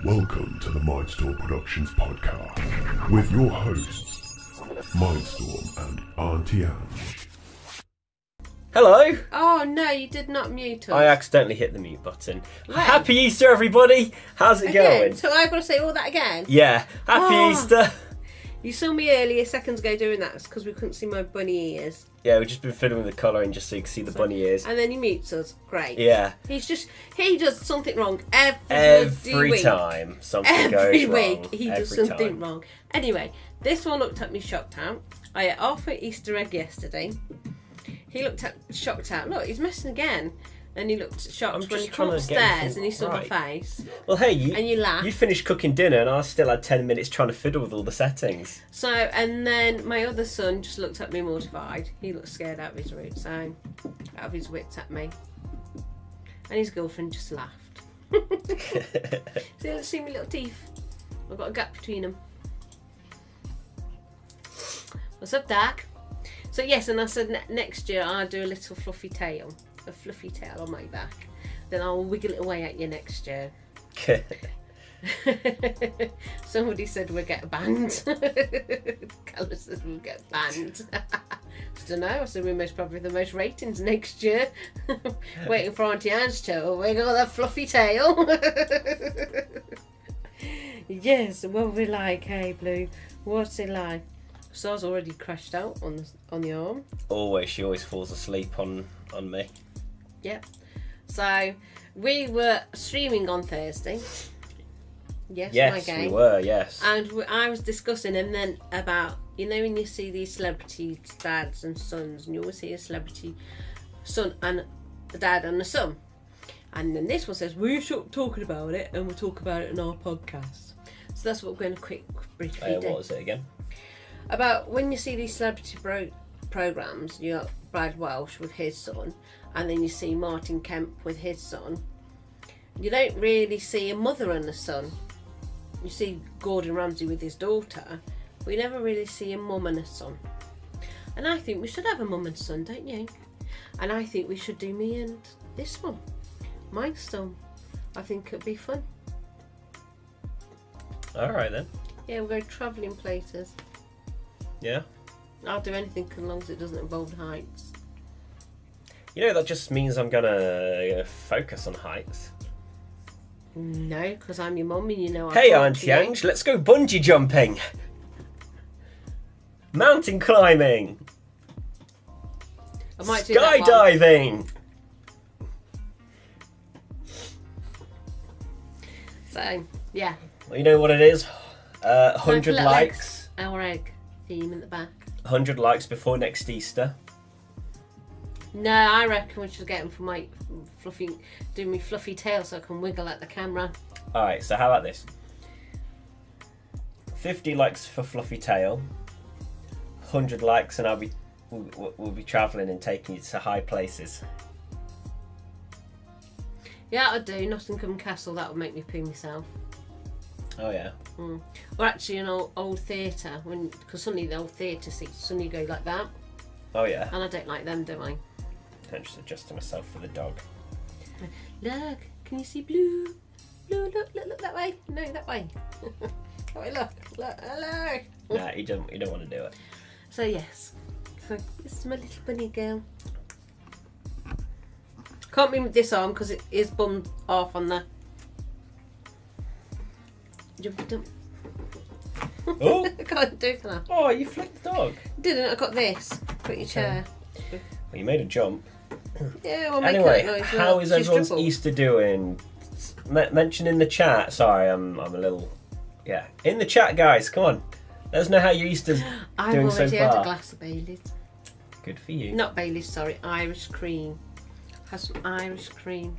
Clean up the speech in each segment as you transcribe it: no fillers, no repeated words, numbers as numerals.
Welcome to the Mindstorm Productions podcast with your hosts, Mindstorm and Auntie Ange. Hello! Oh no, you did not mute us. I accidentally hit the mute button. When? Happy Easter, everybody! How's it going? So I've got to say all that again? Yeah, happy Easter! You saw me earlier, seconds ago, doing that because we couldn't see my bunny ears. Yeah, we've just been fiddling with the colouring just so you can see the bunny ears. And then he mutes us. Great. Yeah. He does something wrong Every week. time something Every goes wrong. week he does something wrong. Anyway, this one looked at me shocked out. I ate half an Easter egg yesterday. He looked at shocked out. Look, he's messing again. And he looked shocked when he come upstairs and he saw my face. Well, hey, you laughed. You finished cooking dinner and I still had 10 minutes trying to fiddle with all the settings. So, and then my other son just looked at me mortified. He looked scared out of his wits at me. And his girlfriend just laughed. See my little teeth? I've got a gap between them. What's up, Doc? So yes, and I said next year I'll do a little fluffy tail on my back. Then I'll wiggle it away at you next year. Somebody said we'll get banned. Callum said we'll get banned. I don't know. I said we're most probably the most ratings next year. Waiting for Auntie Ange to wiggle that fluffy tail. Yes, what we like, hey Blue? What's it like? So I was already crashed out on the arm. Always, she always falls asleep on me. Yep. So we were streaming on Thursday. Yes, my game. We were, yes. And I was discussing and then about, you know, when you see these celebrity dads and sons, and you always see a celebrity son and a dad and a son. And then this one says, we should talking about it and we'll talk about it in our podcast. So that's what we're going to briefly do. What was it again? About when you see these celebrity programmes, you got Brad Welsh with his son, and then you see Martin Kemp with his son. You don't really see a mother and a son. You see Gordon Ramsay with his daughter, but you never really see a mum and a son. And I think we should have a mum and son, don't you? And I think we should do me and this one, Mindstorm. I think it'd be fun. Alright then. Yeah, we'll go travelling places. Yeah. I'll do anything as long as it doesn't involve heights. You know, that just means I'm gonna focus on heights. No, because I'm your mum and you know I Hey Auntie Ange, let's go bungee jumping! Mountain climbing! I might do that one. Skydiving! So, yeah. Well, you know what it is? 100 Like likes. Our egg theme in the back. 100 likes before next Easter. No, I reckon we should get them for my fluffy tail so I can wiggle at the camera. Alright, so how about this? 50 likes for fluffy tail, 100 likes and we'll be travelling and taking you to high places. Yeah, I'd do. Nottingham Castle, that would make me poo myself. Oh yeah. Or actually an old theatre, because suddenly the old theatre seats suddenly go like that. Oh yeah. And I don't like them, do I? I'm just adjusting myself for the dog. Look, can you see Blue? Blue, look that way. No, that way. That way, look, hello. Nah, you don't want to do it. So yes, so this is my little bunny girl. Can't be with this arm because it is bummed off on the jumpy dump. Oh! I can't do that. Oh, you flicked the dog. Didn't I? Got this. Put your chair. Well, you made a jump. Yeah, we'll make Anyway, that noise. how is everyone's Easter doing? Mention in the chat. Sorry, I'm a little... Yeah. In the chat, guys, come on. Let us know how your Easter's doing so far. I've already had a glass of Baileys. Good for you. Not Baileys, sorry. Irish cream. Has some Irish cream.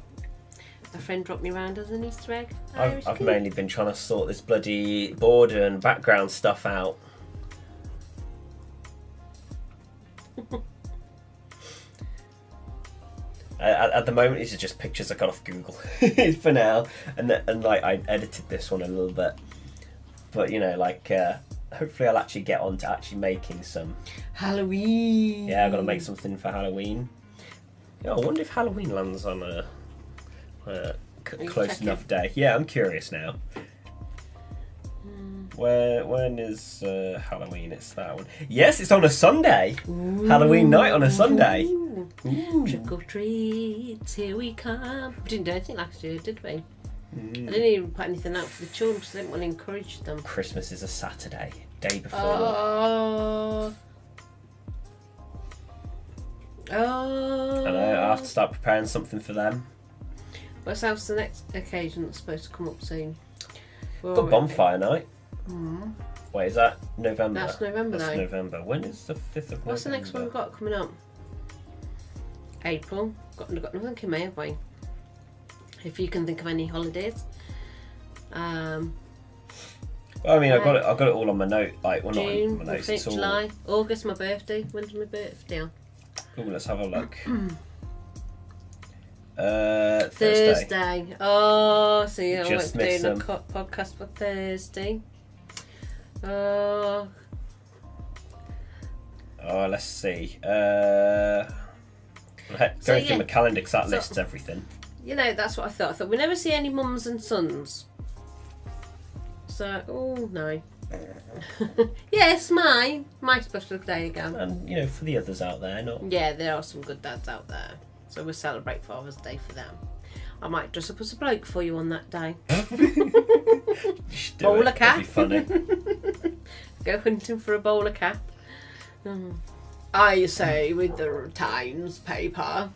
A friend dropped me round as an Easter egg. I've mainly been trying to sort this bloody border and background stuff out. At the moment, these are just pictures I got off Google for now, and like I edited this one a little bit, but you know, like hopefully I'll actually get on to actually making some Halloween. Yeah, I've got to make something for Halloween. Yeah, I wonder if Halloween lands on a close enough day. Yeah, I'm curious now. When is Halloween? It's that one. Yes, it's on a Sunday. Ooh. Halloween night on a Sunday. Ooh. Trick or treat, here we come. We didn't do anything last year, did we? I didn't even put anything out for the children because I didn't want to encourage them. Christmas is a Saturday, day before. Oh. I know, I have to start preparing something for them. What's else the next occasion that's supposed to come up soon? Got bonfire night. Wait, is that November? That's November. That's November. When is the 5th of November? What's the next one we've got coming up? April. Got nothing in May, have we? If you can think of any holidays. Well, I mean, I've got it all on my note. Like, well, June, not on my notes. It's all... July, August, my birthday. When's my birthday? Ooh, let's have a look. Thursday. Oh, so you know, Just I'm doing a missed podcast for Thursday. Oh, let's see. Going through my calendar because that lists everything. You know, that's what I thought. I thought we never see any mums and sons. So, oh no. Yes, my special day again. And, you know, for the others out there, not... Yeah, there are some good dads out there. So we'll celebrate Father's Day for them. I might dress up as a bloke for you on that day. Bowler cap. That'd be funny. Go hunting for a bowler cap. I say with the Times paper.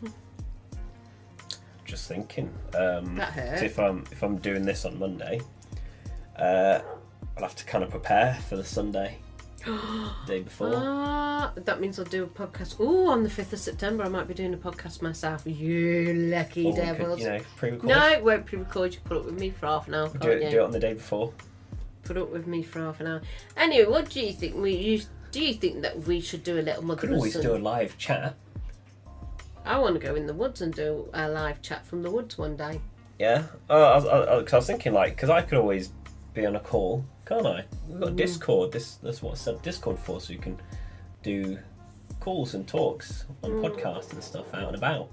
Just thinking. That hurt. So if I'm doing this on Monday, I'll have to kind of prepare for the Sunday. The day before. That means I'll do a podcast. Oh, on the 5th of September I might be doing a podcast myself. You lucky devils. You know, pre-record. No, it won't pre-record. You put up with me for half an hour. Do it on the day before. Put up with me for half an hour. Anyway, what do you think? Do you think that we should do a little mother? Could always do a live chat. I want to go in the woods and do a live chat from the woods one day. Yeah. I was thinking, like, because I could always be on a call, can't I? We've got Discord. That's what I set Discord for, so you can do calls and talks on podcasts and stuff out and about.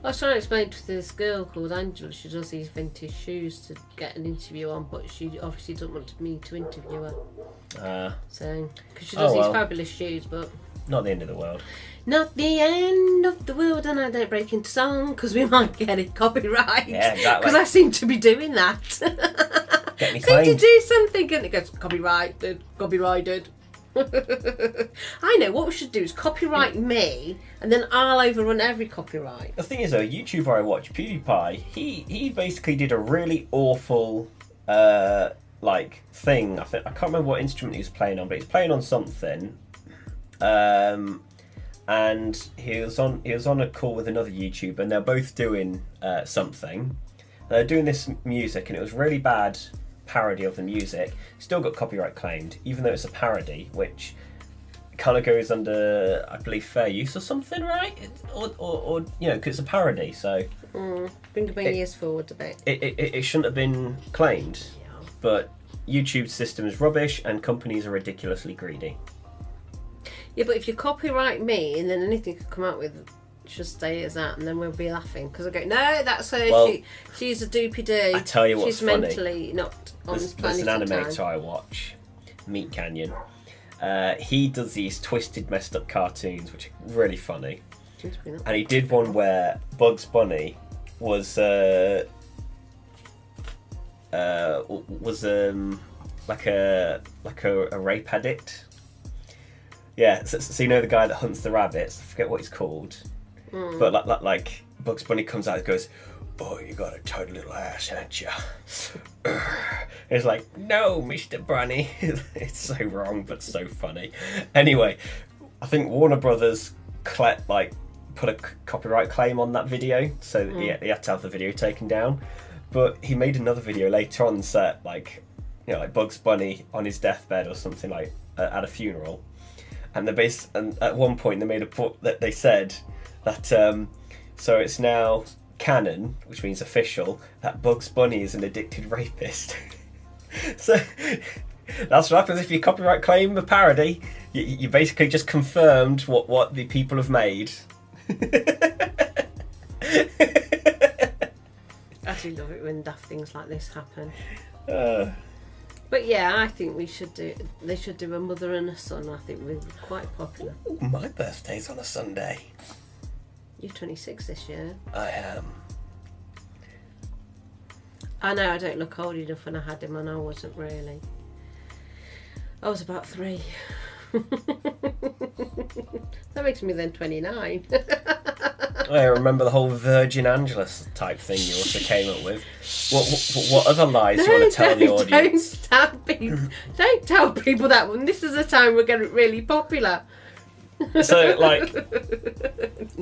I was trying to explain to this girl called Angela. She does these vintage shoes to get an interview on, but she obviously doesn't want me to interview her. So, because she does these fabulous shoes, but not the end of the world. Not the end of the world, and I don't break into song because we might get it copyright. Yeah, exactly. Because I seem to be doing that. Get me seem claimed. to do something and it gets copyrighted. I know what we should do is copyright me, and then I'll overrun every copyright. The thing is, though, a YouTuber I watch, PewDiePie, he basically did a really awful like thing. I can't remember what instrument he was playing on, but he's playing on something. And he was on a call with another YouTuber, and they're both doing something. They're doing this music, and it was really bad parody of the music. Still got copyright claimed, even though it's a parody, which kind of goes under, I believe, fair use or something, right? Or you know, because it's a parody, so Bring my ears forward a bit. It shouldn't have been claimed, but YouTube's system is rubbish, and companies are ridiculously greedy. Yeah, but if you copyright me, and then anything could come out with should stay as that, and then we'll be laughing because I go, no, that's her. Well, she's a doopy doo. I tell you what's she's funny. Mentally not on this planet. There's an animator I watch, Meat Canyon. He does these twisted, messed up cartoons, which are really funny. And he did one where Bugs Bunny was like a rape addict. Yeah, so you know the guy that hunts the rabbits. I forget what he's called. But like Bugs Bunny comes out and goes, "Oh, you got a tight little ass, haven't you?" It's like, "No, Mr. Bunny." It's so wrong, but so funny. Anyway, I think Warner Brothers put a copyright claim on that video, so he had to have the video taken down. But he made another video later on set, like Bugs Bunny on his deathbed or something, like at a funeral. And at one point they made a point that they said that so it's now canon, which means official, that Bugs Bunny is an addicted rapist. So that's what happens if you copyright claim a parody. You basically just confirmed what the people have made. I do love it when daft things like this happen. But yeah, I think they should do a mother and a son. I think we're quite popular. Ooh, my birthday's on a Sunday. You're 26 this year. I am. I know I don't look old enough when I had him, and I wasn't really. I was about 3. That makes me then 29. I remember the whole Virgin Angelus type thing you also came up with. What other lies do you want to tell the audience? Don't tell people that one. This is the time we're getting really popular. So, like,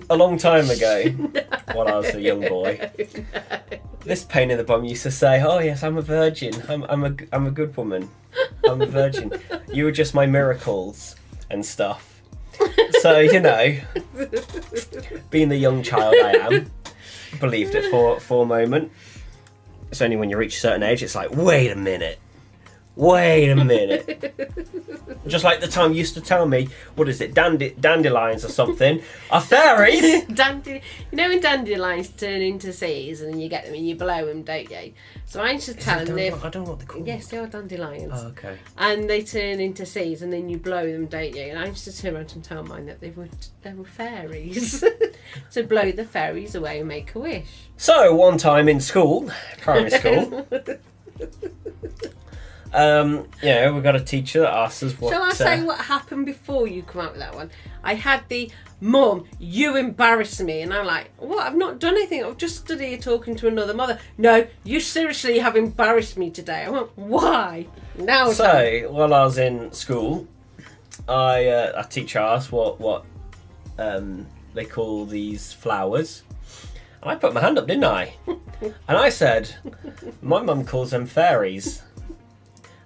a long time ago, when I was a young boy, this pain in the bum used to say, "Oh yes, I'm a virgin. I'm a good woman. I'm a virgin. You were just my miracles and stuff." So, you know, being the young child I am, believed it for a moment. It's only when you reach a certain age, it's like, wait a minute. Just like the time you used to tell me, what is it, dandelions or something, are fairies. You know when dandelions turn into seeds and then you get them and you blow them, don't you? So I used to tell them, I don't know what they're called. yes, they are dandelions. Oh, okay. And they turn into seeds and then you blow them, don't you? And I used to turn around and tell mine that they were fairies. To blow the fairies away and make a wish. So one time in school, primary school, we got a teacher that asked us what... Shall I say what happened before you come out with that one? I had the, "Mum, you embarrassed me." And I'm like, "What? I've not done anything. I've just stood here talking to another mother." "No, you seriously have embarrassed me today." I went, "Why?" Now so, while I was in school, a teacher asked what they call these flowers. And I put my hand up, didn't I? And I said, "My mum calls them fairies."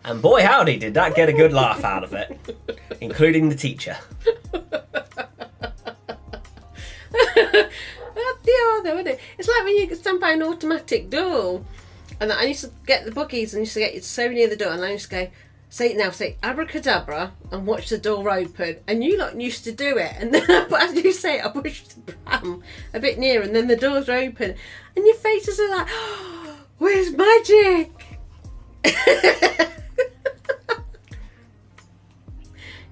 And boy howdy, did that get a good laugh out of it, including the teacher. They are though, isn't it? It's like when you stand by an automatic door. And I used to get the buggies and used to get it so near the door, and I used to go, say abracadabra and watch the door open. And you lot used to do it. And then, as you say, I pushed the pram a bit nearer and then the doors are open. And your faces are like, "Oh, where's magic?"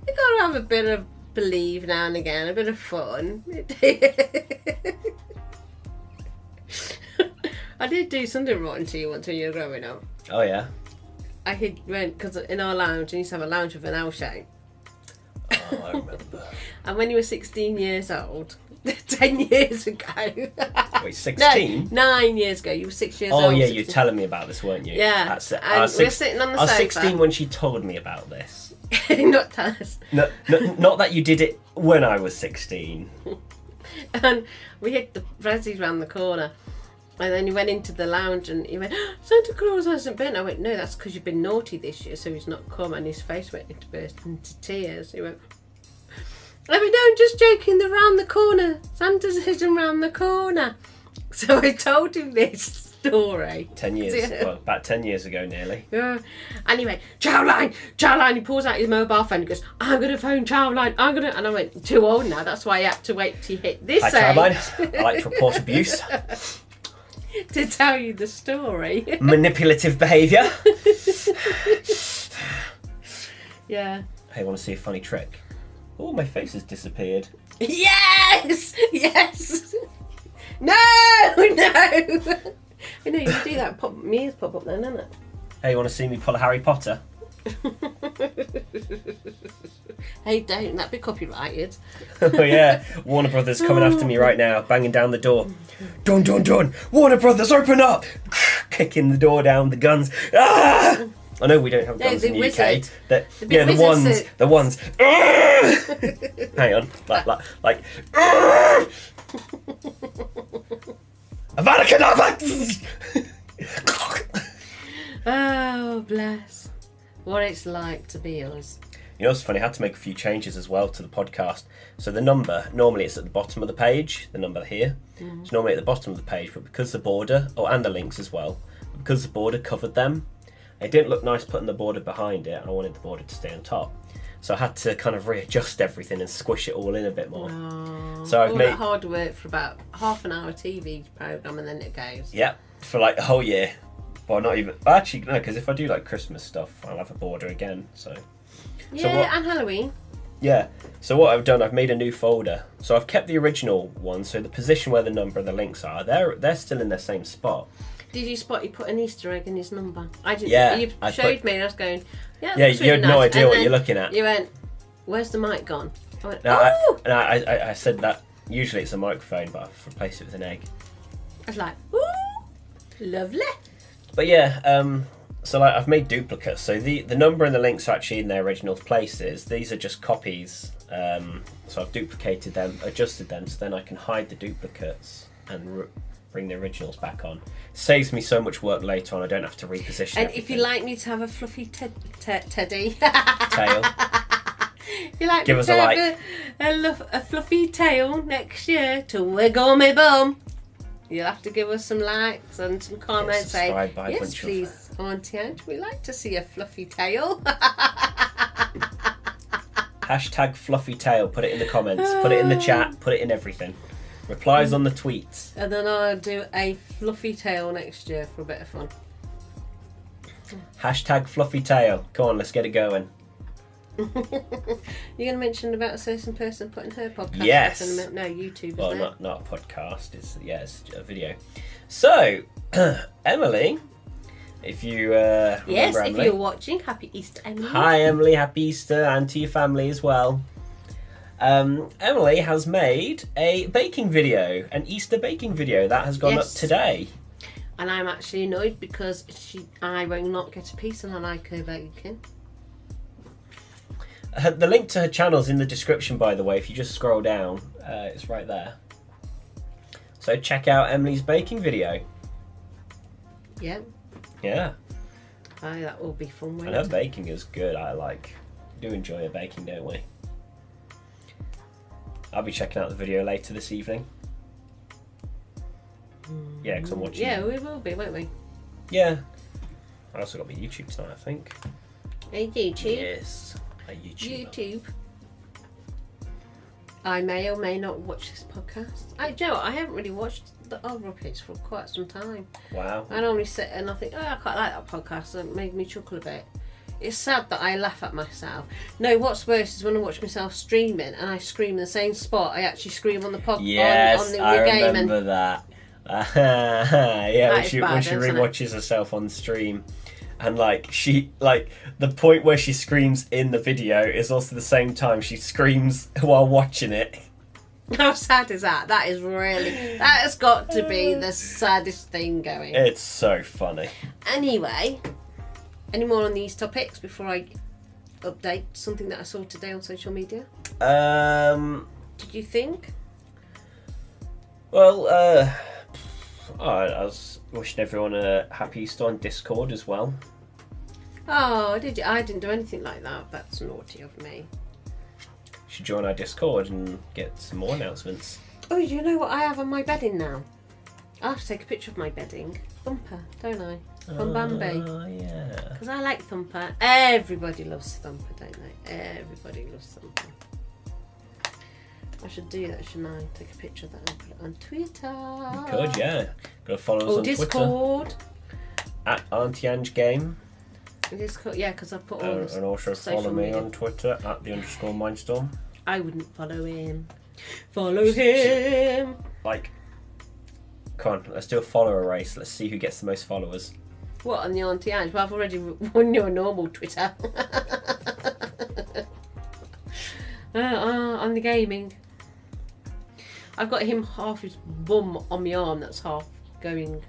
You gotta have a bit of believe now and again, a bit of fun. I did do something rotten to you once when you were growing up. Oh yeah? I went, because in our lounge, we used to have a lounge with an L shape. Oh, I remember. And when you were 16 years old, 10 years ago. Wait, 16? No, 9 years ago. You were 6 years old. Oh yeah, 16. you were telling me about this, weren't you? Yeah. I was we were sitting on the sofa. I was 16 when she told me about this. Not tell us. No, not that you did it when I was 16. And we hid the Prezzies round the corner. And then he went into the lounge and he went, "Santa Claus hasn't been." I went, "No, that's because you've been naughty this year, so he's not come." And his face went into burst into tears. He went, "I mean, no, I'm just joking. They're round the corner. Santa's hidden round the corner." So I told him this story. 10 years, well, about 10 years ago nearly. Yeah. Anyway, Childline. He pulls out his mobile phone and goes, "I'm going to phone Childline. And I went, "Too old now. That's why I had to wait till you hit this Hi, age." Childline. I like to report abuse. To tell you the story. Manipulative behaviour. Yeah. Hey, want to see a funny trick? Oh, my face has disappeared. Yes! No! You know, you can do that. My ears pop up then, doesn't it? Hey, you want to see me pull a Harry Potter? Hey, don't. That'd be copyrighted. Oh yeah, Warner Brothers coming after me right now, banging down the door. Dun dun dun! Warner Brothers, open up! Kicking the door down, the guns. Ah! I know we don't have guns in the UK. The ones. Hang on, like. Avada Kedavra! Oh, bless. What it's like to be us. You know, it's funny, I had to make a few changes as well to the podcast. So the number, normally it's at the bottom of the page, the number here. It's normally at the bottom of the page, but because the border, and the links as well, because the border covered them, it didn't look nice putting the border behind it, and I wanted the border to stay on top. So I had to kind of readjust everything and squish it all in a bit more. Oh, so I've all made that hard work for about half an hour TV programme and then it goes. Yep, for like a whole year. Well, not even... Actually, no, because if I do, like, Christmas stuff, I'll have a border again, so... Yeah, and Halloween. Yeah, so what I've done, I've made a new folder. So I've kept the original one, so the position where the number and the links are, they're still in their same spot. Did you spot you put an Easter egg in his number? I didn't. Yeah, You showed me and I was going, yeah, Yeah, that's you really had no nice. idea And what then you're looking at. You went, where's the mic gone? I went, No, oh! I said that usually it's a microphone, but I've replaced it with an egg. I was like, ooh, lovely. But yeah, so like I've made duplicates. So the number and the links are actually in their original places. These are just copies. So I've duplicated them, adjusted them, so then I can hide the duplicates and bring the originals back on. Saves me so much work later on. I don't have to reposition. And everything. if you like me to have a fluffy teddy tail, if you like give me us to a have like. a fluffy tail next year to wiggle me bum, you'll have to give us some likes and some comments saying, yes please, Auntie Ange, we like to see a fluffy tail. Hashtag fluffy tail. Put it in the comments. Put it in the chat. Put it in everything. Replies on the tweets. And then I'll do a fluffy tail next year for a bit of fun. Hashtag fluffy tail. Come on, let's get it going. You're going to mention about a certain person putting her podcast Yes. up in a minute? No, YouTube, Well, isn't it? not a podcast. It's a video. So, Emily, if you remember Yes, if Emily. you're watching, happy Easter, Emily. Hi, Emily. Happy Easter, and to your family as well. Emily has made a baking video, an Easter baking video that has gone up today. And I'm actually annoyed because I will not get a piece and I like her baking. The link to her channel is in the description, by the way. If you just scroll down, it's right there. So check out Emily's baking video. Yeah. Yeah. Aye, that will be fun. And her baking is good. Do enjoy her baking, don't we? I'll be checking out the video later this evening. Yeah, because I'm watching. Yeah, we will be, won't we? Yeah. I also got my YouTube tonight, I think. Hey, YouTube. Yes. A YouTuber. YouTube. I may or may not watch this podcast. Joe, I haven't really watched the Old Rockets for quite some time. Wow. I normally sit and I think, oh, I quite like that podcast. It made me chuckle a bit. It's sad that I laugh at myself. No, what's worse is when I watch myself streaming and I scream in the same spot. I actually scream on the podcast. Yes, on the I game remember that. Yeah, when she isn't it? rewatches herself on stream, and the point where she screams in the video is also the same time she screams while watching it. How sad is that? That has got to be the saddest thing going. It's so funny. Anyway, any more on these topics before I update something that I saw today on social media? Did you think? Well, I was wishing everyone a happy Easter on Discord as well. Oh, did you? I didn't do anything like that. That's naughty of me. You should join our Discord and get some more announcements. Oh, you know what I have on my bedding now? I'll have to take a picture of my bedding. Thumper, don't I? From Bambi. Oh, yeah. Because I like Thumper. Everybody loves Thumper, don't they? Everybody loves Thumper. I should do that, shouldn't I? Take a picture of that and put it on Twitter. You could, yeah. Go follow us on Discord. Twitter. At Auntie Ange Game. Discord, yeah, because I put all And also follow me on Twitter at @the_Mindstorm. I wouldn't follow him. Follow him. Come on, let's do a follower race. Let's see who gets the most followers. What, on the Auntie Ange? Well, I've already won your normal Twitter. On the gaming. I've got him half his bum on my arm that's half going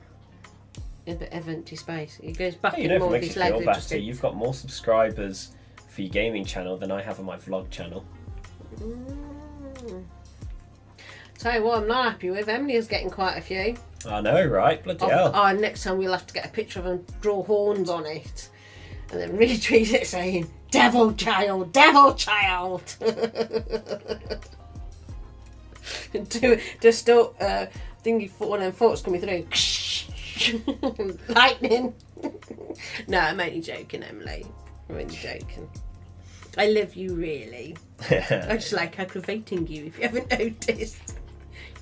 in a bit of empty space. He goes back in more of his leg. Better. You've got more subscribers for your gaming channel than I have on my vlog channel. Tell you what I'm not happy with. Emily is getting quite a few. I know, right? Bloody hell. Oh, next time we'll have to get a picture of him, draw horns on it, and then retweet it saying, "Devil child, devil child." Just thingy for one of them thoughts coming through. Lightning. No, I'm only joking, Emily. I'm only joking. I love you, really. I just like aggravating you, if you haven't noticed.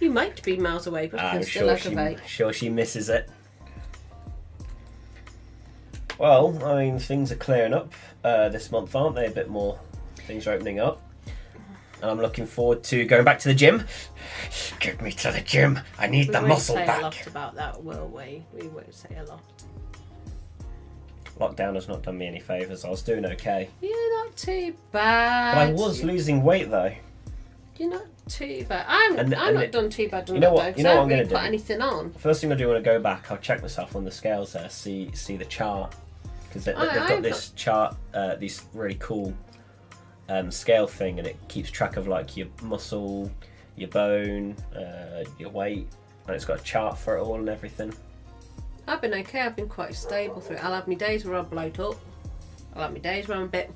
You might be miles away, but you can still aggravate. Sure she misses it. Well, I mean, things are clearing up this month, aren't they? A bit more. Things are opening up. And I'm looking forward to going back to the gym. Get me to the gym. I need the muscle back. We won't say a lot about that, will we? We won't say a lot. Lockdown has not done me any favours. I was doing okay. You're not too bad. But I was losing weight, though. You're not too bad. I'm not done too bad. You know what? You know what I'm going to do? Put anything on. First thing I do when I go back, I'll check myself on the scales there, see the chart, because they've got this chart, this really cool scale thing, and it keeps track of like your muscle, your bone, your weight, and it's got a chart for it all and everything. I've been okay. I've been quite stable through it. I'll have my days where I bloat up. I'll have my days where I'm a bit.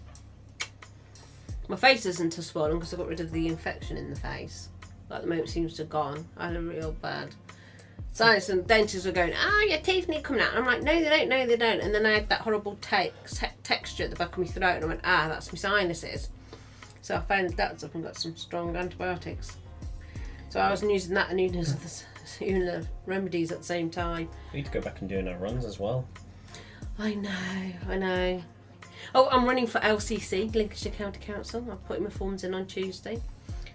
My face isn't as swollen because I got rid of the infection in the face. At the moment, it seems to have gone. I had a real bad sinus, and dentists were going, your teeth need coming out. And I'm like, no, they don't, no, they don't. And then I had that horrible texture at the back of my throat, and I went, that's my sinuses. So I found that's up and got some strong antibiotics. So I was using that and using the remedies at the same time. We need to go back and doing our runs as well. I know. Oh, I'm running for LCC, Lincolnshire County Council. I'm putting my forms in on Tuesday.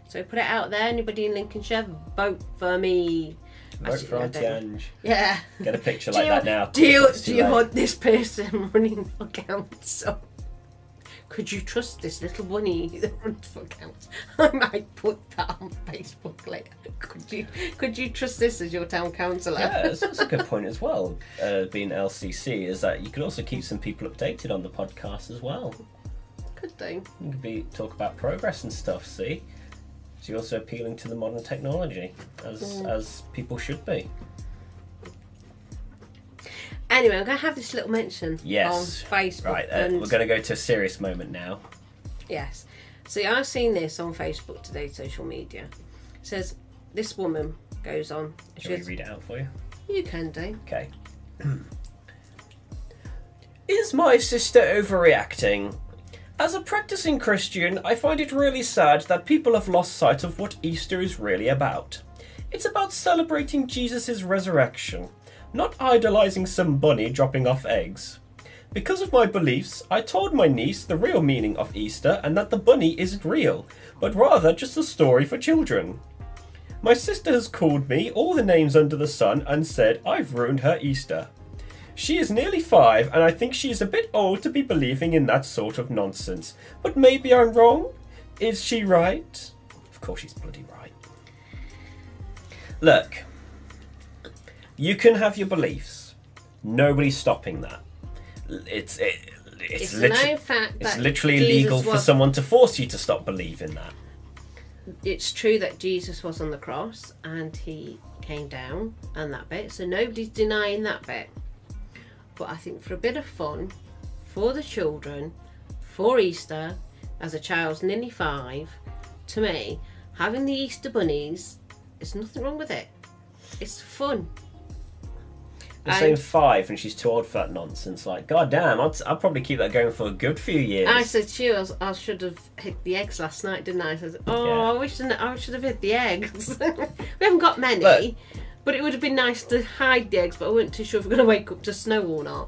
So put it out there. Anybody in Lincolnshire, vote for me. Vote for Auntie Ange. Yeah. Get a picture like that now. Do you want this person running for council? Could you trust this little bunny that runs for council? I might put that on Facebook later. Could you trust this as your town councillor? Yeah, that's a good point as well. Being LCC is that you could also keep some people updated on the podcast as well. Could do. You could talk about progress and stuff. See, so you're also appealing to the modern technology as people should be. Anyway, I'm going to have this little mention on Facebook. Right, we're going to go to a serious moment now. Yes. See, I've seen this on Facebook today, social media. It says, this woman goes on. Shall we read it out for you? You can do. Okay. Is my sister overreacting? As a practicing Christian, I find it really sad that people have lost sight of what Easter is really about. It's about celebrating Jesus' resurrection, not idolising some bunny dropping off eggs. Because of my beliefs, I told my niece the real meaning of Easter and that the bunny isn't real, but rather just a story for children. My sister has called me all the names under the sun and said I've ruined her Easter. She is nearly 5 and I think she is a bit old to be believing in that sort of nonsense. But maybe I'm wrong? Is she right? Of course she's bloody right. Look. You can have your beliefs. Nobody's stopping that. It's literally illegal for someone to force you to stop believing that. It's true that Jesus was on the cross and he came down and that bit, so nobody's denying that bit. But I think for a bit of fun, for the children, for Easter, as a child's nearly 5, to me, having the Easter bunnies, there's nothing wrong with it. It's fun. You're saying 5 and she's too old for that nonsense. Like, god damn, I'd probably keep that going for a good few years. I said to you, I should have hit the eggs last night, didn't I? I said, I should have hit the eggs. We haven't got many, but it would have been nice to hide the eggs, but I wasn't too sure if we're going to wake up to snow or not.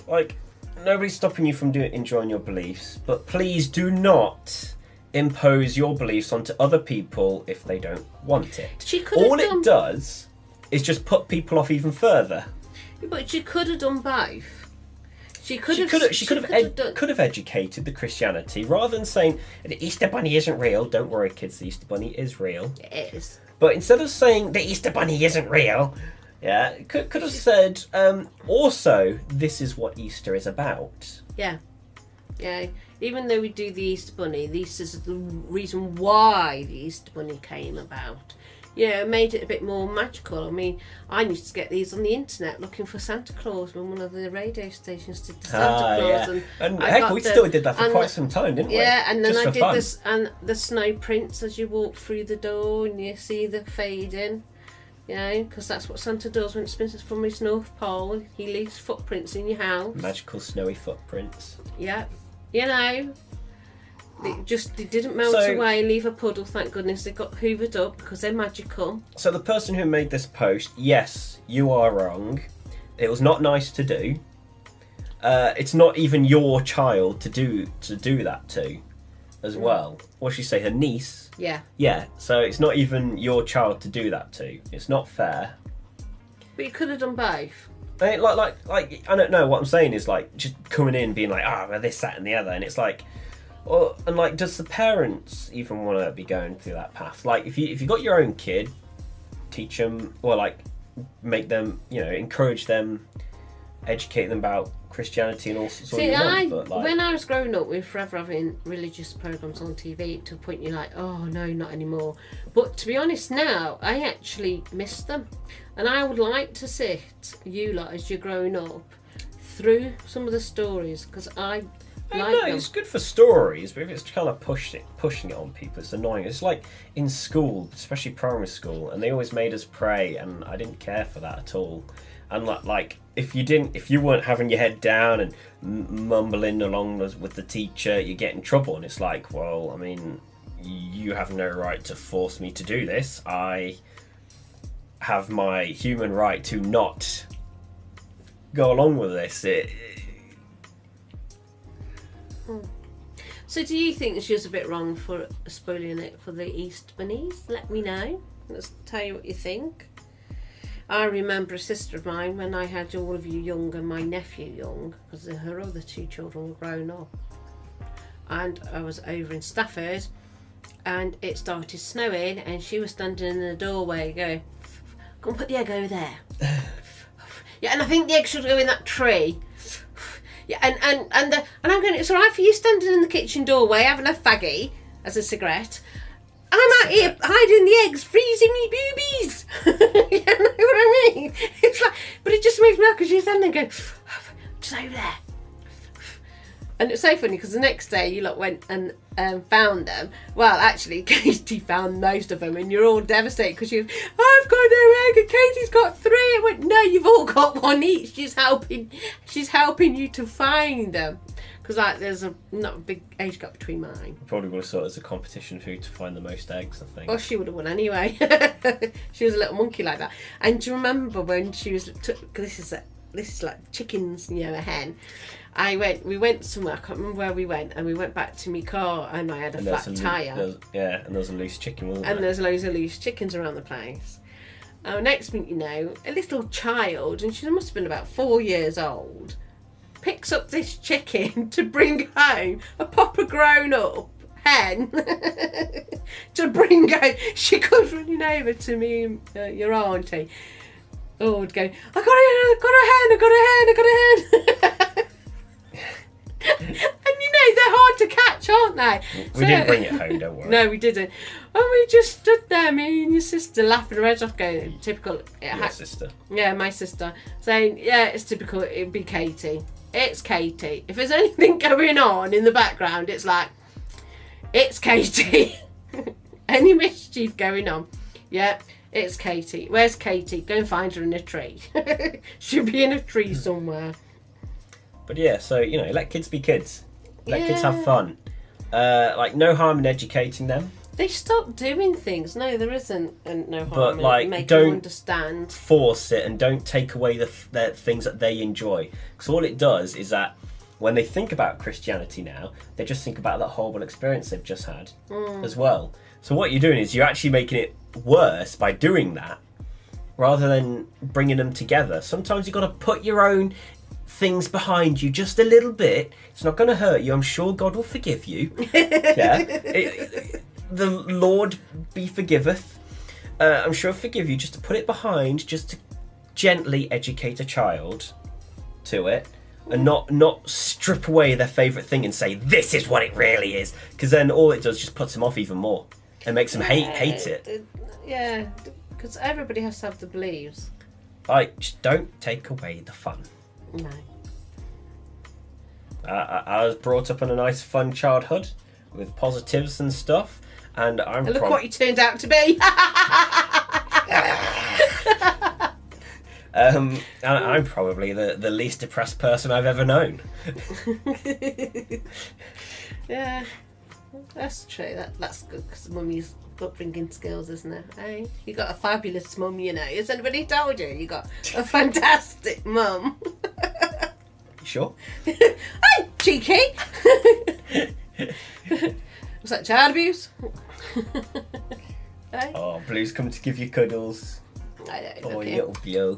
Like, nobody's stopping you from enjoying your beliefs, but please do not impose your beliefs onto other people if they don't want it. It does is just put people off even further. But she could have done both. She could have educated the Christianity rather than saying the Easter Bunny isn't real. Don't worry, kids, the Easter Bunny is real. It is. But instead of saying the Easter Bunny isn't real, could have said also this is what Easter is about. Yeah. Even though we do the Easter Bunny, this is the reason why the Easter Bunny came about. Yeah, it made it a bit more magical. I mean, I used to get these on the internet looking for Santa Claus when one of the radio stations did the Santa Claus. Yeah. And heck, we still did that for quite some time, didn't we? Yeah, and then I did this, and the snow prints as you walk through the door and you see the fading. You know, because that's what Santa does when it's from his North Pole. He leaves footprints in your house. Magical snowy footprints. Yeah, you know. They didn't melt away, leave a puddle, thank goodness. They got hoovered up because they're magical. So the person who made this post, yes, you are wrong. It was not nice to do. it's not even your child to do that to, as well. What should you say? Her niece. Yeah. Yeah. So it's not even your child to do that to. It's not fair. But you could have done both. Like I don't know. What I'm saying is like just coming in being like, well, this, that, and the other, and it's like, and like, does the parents even want to be going through that path? Like, if you got your own kid, teach them, or like make them, encourage them, educate them about Christianity and all sorts of things. But like, when I was growing up, we were forever having religious programs on TV to a point you're like, oh no, not anymore. But to be honest, now I actually miss them, and I would like to sit you lot as you're growing up through some of the stories, because I like them. It's good for stories, but if it's kind of pushing it on people, it's annoying. It's like in school, especially primary school, and they always made us pray, and I didn't care for that at all. And like if you weren't having your head down and mumbling along with the teacher, you get in trouble. And it's like, well, I mean, you have no right to force me to do this. I have my human right to not go along with this. So do you think she was a bit wrong for spoiling it for the East Bunnies? Let me know. Let's tell you what you think. I remember a sister of mine when I had all of you young and my nephew young, because her other two children were grown up. And I was over in Stafford and it started snowing and she was standing in the doorway going, go and put the egg over there. Yeah, and I think the egg should go in that tree. Yeah, and I'm going, it's all right for you standing in the kitchen doorway having a faggy as a cigarette. I'm out here hiding the eggs, freezing me boobies. You know what I mean? It's like, but it just makes me laugh because you stand there and go, just over there. And it's so funny because the next day you lot went and found them. Well, actually, Katie found most of them, and you're all devastated because you, I've got no egg, and Katie's got 3. I went, no, you've all got one each. She's helping you to find them. Because like, there's not a big age gap between mine. Probably would have thought it was a competition for who to find the most eggs, I think. Well, she would have won anyway. She was a little monkey like that. And do you remember when she was? This is like chickens, a hen. We went somewhere. I can't remember where we went, and we went back to my car, and I had a flat tyre. And there was a loose chicken, wasn't there? And there's loads of loose chickens around the place. Next thing you know, a little child, and she must have been about 4 years old, picks up this chicken to bring home, a proper grown-up hen to bring home. She comes running over to me, your auntie. Oh, would go, I got a hen. And they're hard to catch, aren't they? We didn't bring it home, don't worry. No, we didn't. And we just stood there, me and your sister, laughing our heads off, going, typical. Your sister? Yeah, my sister. Saying, yeah, it's typical, it'd be Katie. It's Katie. If there's anything going on in the background, it's like, it's Katie. Any mischief going on, yeah, it's Katie. Where's Katie? Go and find her in a tree. She'll be in a tree somewhere. But yeah, so, let kids be kids. Let kids have fun. No harm in educating them. They stop doing things. No, there isn't no harm but, in making them understand. Force it and don't take away the things that they enjoy. Because all it does is that when they think about Christianity now, they just think about that horrible experience they've just had as well. So what you're doing is you're actually making it worse by doing that, rather than bringing them together. Sometimes you've got to put your own things behind you just a little bit. It's not going to hurt you. I'm sure God will forgive you. Yeah, the Lord be forgiveth. I'm sure he'll forgive you, just to put it behind, just to gently educate a child to it, and not strip away their favourite thing and say this is what it really is, because then all it does is just puts them off even more and makes them hate it. Yeah, because everybody has to have the beliefs. Just don't take away the fun. No. I was brought up in a nice, fun childhood with positives and stuff, and look what you turned out to be. And I'm probably the least depressed person I've ever known. Yeah, that's true. That's good because mummy's upbringing skills, isn't it? Hey, you got a fabulous mum. Has anybody told you? You got a fantastic mum. Sure. Hey, cheeky! Was that child abuse? Hey? Oh, Blue's come to give you cuddles. I don't Oh, know. you little blow.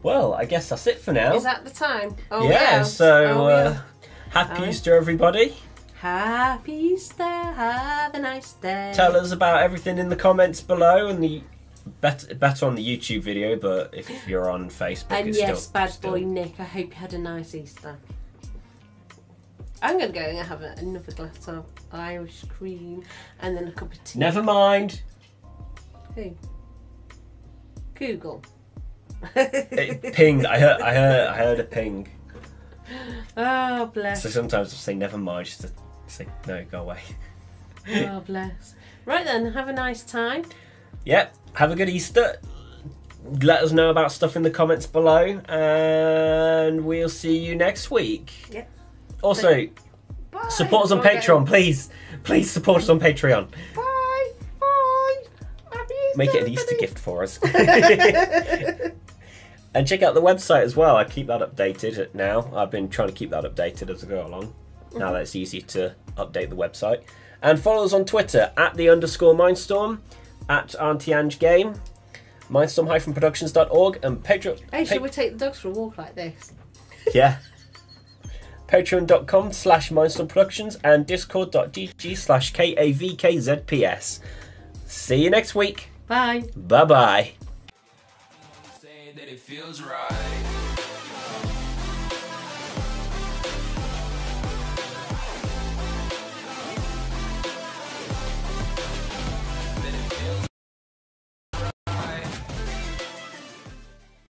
Well, I guess that's it for now. Is that the time? Oh, Yeah, so Oh, yeah. happy Oh. Easter, everybody. Happy Easter, have a nice day. Tell us about everything in the comments below, and the better on the YouTube video, but if you're on Facebook, And it's yes, still, bad boy Nick, I hope you had a nice Easter. I'm going to go and have another glass of Irish cream and then a cup of tea. Never mind. Who? Google. It pinged. I heard a ping. Oh, bless. So sometimes I say never mind, just to say no, go away. Oh, bless. Right then, have a nice time. Yep. Have a good Easter. Let us know about stuff in the comments below, and we'll see you next week. Yep. Also, Bye. support us on Bye. Patreon, please. Please support us on Patreon. Bye. Bye. Happy Easter. Make it an Easter gift for us. And check out the website as well. I keep that updated now. I've been trying to keep that updated as I go along. Now that it's easy to update the website. And follow us on Twitter at @_Mindstorm, at Auntie Ange Game, Mindstorm-productions.org, and Patreon. Hey, should we take the dogs for a walk like this? Yeah. Patreon.com/Mindstorm Productions and Discord.gg/KAVKZPS. See you next week. Bye. Bye bye. Saying that it feels right.